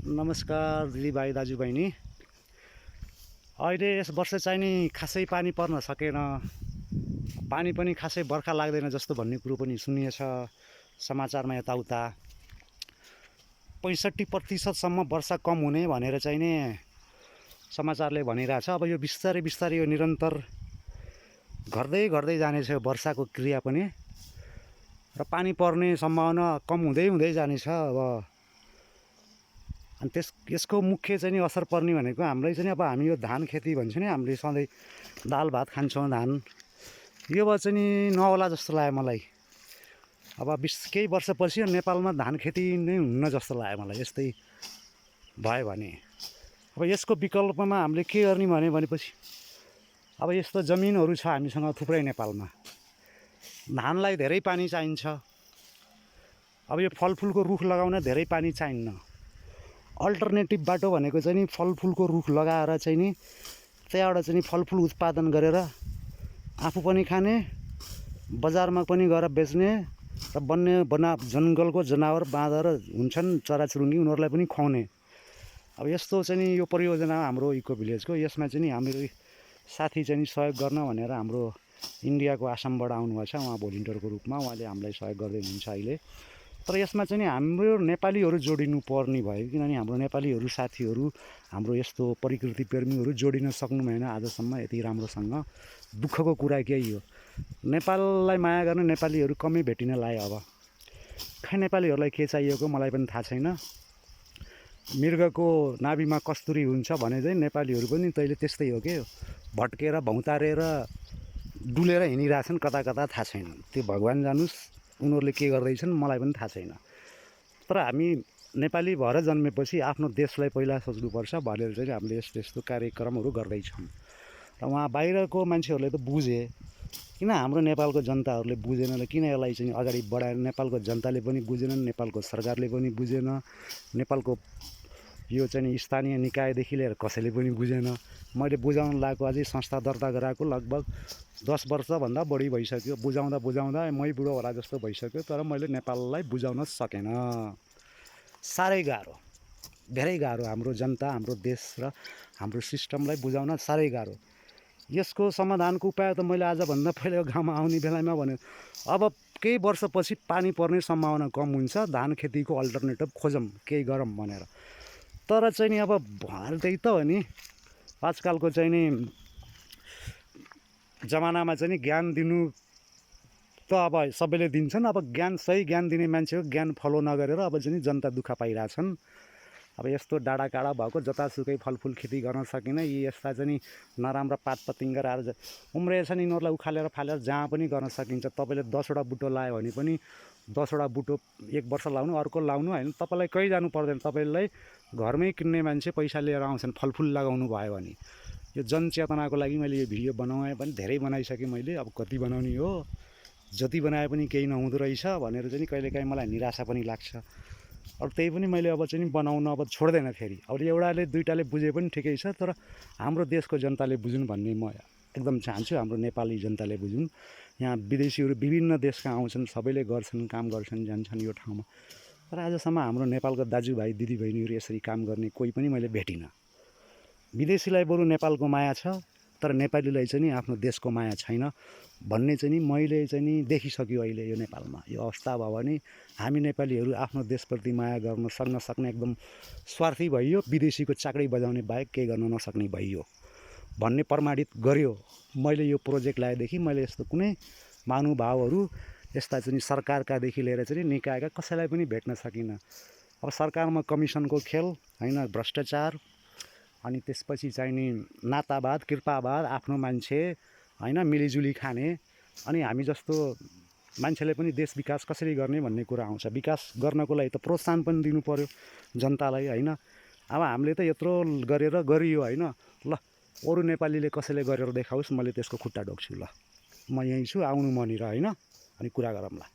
नमस्कार दिदीभाइ दाजुबहिनी। अहिले यस वर्ष चाहिँ नि खासै पानी पर्न सकेन, पानी पनि खासै बर्खा लाग्दैन जस्तो भन्ने कुरो पनि सुनिएछ समाचारमा यताउता। 65% वर्षा कम हुने भनेर चाहिँ नि समाचारले भनिरहेछ। अब यो बिस्तारै बिस्तारै यो निरन्तर घट्दै जानेछ वर्षाको क्रिया पनि, र पानी पर्ने सम्भावना कम हुँदै हुँदै जानेछ। अब अनि यसको मुख्य चाहिँ नि असर पर्ने भनेको हामीलाई चाहिँ अब हामी यो धान खेती भन्छ नि, हामीले सधैँ दाल भात खान्छौँ धान, यो भयो चाहिँ नि नहोला जस्तो लाग्यो मलाई। अब केही वर्षपछि नेपालमा धान खेती नै हुन्न जस्तो लाग्यो मलाई, यस्तै भयो भने। अब यसको विकल्पमा हामीले के गर्ने भनेपछि अब यस्तो जमिनहरू छ हामीसँग थुप्रै नेपालमा, धानलाई धेरै पानी चाहिन्छ। अब यो फलफुलको रुख लगाउन धेरै पानी चाहिन्न। अल्टरनेटिभ बाटो भनेको चाहिँ नि फलफुलको रुख लगाएर चाहिँ नि त्यहाँबाट चाहिँ नि फलफुल उत्पादन गरेर आफू पनि खाने, बजारमा पनि गएर बेच्ने, र जङ्गलको जनावर बाँदर हुन्छन् चराचुरुङ्गी, उनीहरूलाई पनि खुवाउने। अब यस्तो चाहिँ नि यो परियोजना हाम्रो इको भिलेजको, यसमा चाहिँ नि हाम्रो साथी चाहिँ नि सहयोग गर्न भनेर हाम्रो इन्डियाको आसामबाट आउनुभएको छ, उहाँ भोलिन्टियरको रूपमा उहाँले हामीलाई सहयोग गर्दै हुनुहुन्छ अहिले। तर यसमा चाहिँ नि हाम्रो नेपालीहरू जोडिनु पर्ने भयो, किनभने हाम्रो नेपालीहरू साथीहरू, हाम्रो यस्तो प्रकृति प्रेमीहरू जोडिन सक्नु भएन आजसम्म यति राम्रोसँग। दुःखको कुरा केही हो, नेपाललाई माया गर्ने नेपालीहरू कमै भेटिन लाग्यो। अब खै नेपालीहरूलाई के चाहिएको मलाई पनि थाहा छैन। मृगको नाभिमा कस्तुरी हुन्छ भने चाहिँ नेपालीहरू पनि तैँले त्यस्तै हो के, भट्केर भौतारेर डुलेर हिँडिरहेछन् कता कता, थाहा छैन। त्यो भगवान् जानुस् उनीहरूले के गर्दैछन्, मलाई पनि थाहा छैन। तर हामी नेपाली भएर जन्मेपछि आफ्नो देशलाई पहिला सोच्नुपर्छ भनेर चाहिँ हामीले यस्तो यस्तो कार्यक्रमहरू गर्दैछौँ। र उहाँ बाहिरको मान्छेहरूले त बुझे, किन हाम्रो नेपालको जनताहरूले बुझेन र किन यसलाई चाहिँ अगाडि बढाएन। नेपालको जनताले पनि बुझेनन्, नेपालको सरकारले पनि बुझेन, नेपालको यो चाहिँ स्थानीय निकायदेखि लिएर कसैले पनि बुझेन। मैले बुझाउन लागेको अझै संस्था दर्ता गराएको लगभग 10 वर्षभन्दा बढी भइसक्यो। बुझाउँदा मै बुढो होला जस्तो भइसक्यो, तर मैले नेपाललाई बुझाउन सकेन। साह्रै गाह्रो, धेरै गाह्रो। हाम्रो जनता, हाम्रो देश र हाम्रो सिस्टमलाई बुझाउन साह्रै गाह्रो। यसको समाधानको उपाय त मैले आजभन्दा पहिला गाउँमा आउने बेलामा भने, अब केही वर्षपछि पानी पर्ने सम्भावना कम हुन्छ, धान खेतीको अल्टरनेटिभ खोजौँ, केही गरौँ भनेर। तर चाहिँ नि अब त्यही त हो नि, आजकलको चाहिँ नि जमानामा चाहिँ नि ज्ञान दिनु त अब सबैले दिन्छन्। अब सही ज्ञान दिने मान्छेको ज्ञान फलो नगरेर अब चाहिँ नि जनता दुःख पाइरहेछन्। अब यस्तो डाँडा काँडा भएको जतासुकै फलफुल खेती गर्न सकिन, यी यस्ता चाहिँ नि नराम्रा पात पतिङ्गर आएर उम्रेछन्, यिनीहरूलाई उखालेर फालेर जहाँ पनि गर्न सकिन्छ। तपाईँले 10वटा बुटो लायो भने पनि 10वटा बुटो एक वर्ष लाउनु, अर्को लाउनु होइन, तपाईँलाई कहीँ जानु पर्दैन। तपाईँलाई घरमै किन्ने मान्छे पैसा लिएर आउँछन् फलफुल लगाउनु भयो भने। यो जनचेतनाको लागि मैले यो भिडियो बनाएँ पनि, धेरै बनाइसकेँ मैले। अब कति बनाउने हो, जति बनाए पनि केही नहुँदो रहेछ भनेर चाहिँ नि कहिलेकाहीँ मलाई निराशा पनि लाग्छ। अब त्यही पनि मैले अब चाहिँ नि बनाउन अब छोड्दैन फेरि। अब एउटाले दुईटाले बुझे पनि ठिकै छ, तर हाम्रो देशको जनताले बुझुन् भन्ने म एकदम चाहन्छु। हाम्रो नेपाली जनताले बुझुन्। यहाँ विदेशीहरू विभिन्न देशका आउँछन्, सबैले गर्छन्, काम गर्छन्, जान्छन् यो ठाउँमा। तर आजसम्म हाम्रो नेपालको दाजुभाइ दिदीबहिनीहरू यसरी काम गर्ने कोही पनि मैले भेटिनँ। विदेशीलाई बरु नेपालको माया छ, तर नेपालीलाई चाहिँ नि आफ्नो देशको माया छैन भन्ने चाहिँ नि मैले चाहिँ नि देखिसक्यो अहिले यो नेपालमा। यो अवस्था भयो भने हामी नेपालीहरू आफ्नो देशप्रति माया गर्न सक्ने एकदम स्वार्थी भइयो, विदेशीको चाक्री बजाउने बाहेक केही गर्न नसक्ने भइयो भन्ने प्रमाणित गर्यो मैले यो प्रोजेक्ट ल्याएदेखि। मैले यस्तो कुनै महानुभावहरू यस्ता चाहिँ सरकारकादेखि लिएर चाहिँ निकायका कसैलाई पनि भेट्न सकिनँ। अब सरकारमा कमिसनको खेल होइन, भ्रष्टाचार, अनि त्यसपछि चाहिँ नि नातावाद, कृपावाद, आफ्नो मान्छे होइन मिलिजुली खाने, अनि हामी जस्तो मान्छेले पनि देश विकास कसरी गर्ने भन्ने कुरा आउँछ। विकास गर्नको लागि त प्रोत्साहन पनि दिनु पर्यो जनतालाई होइन। अब हामीले त यत्रो गरेर गरियो होइन, ल अरू नेपालीले कसैले गरेर देखाओस्, मैले त्यसको खुट्टा ढोक्छु। ल म यहीँ छु, आउनु मनिर होइन, अनि कुरा गरौँला।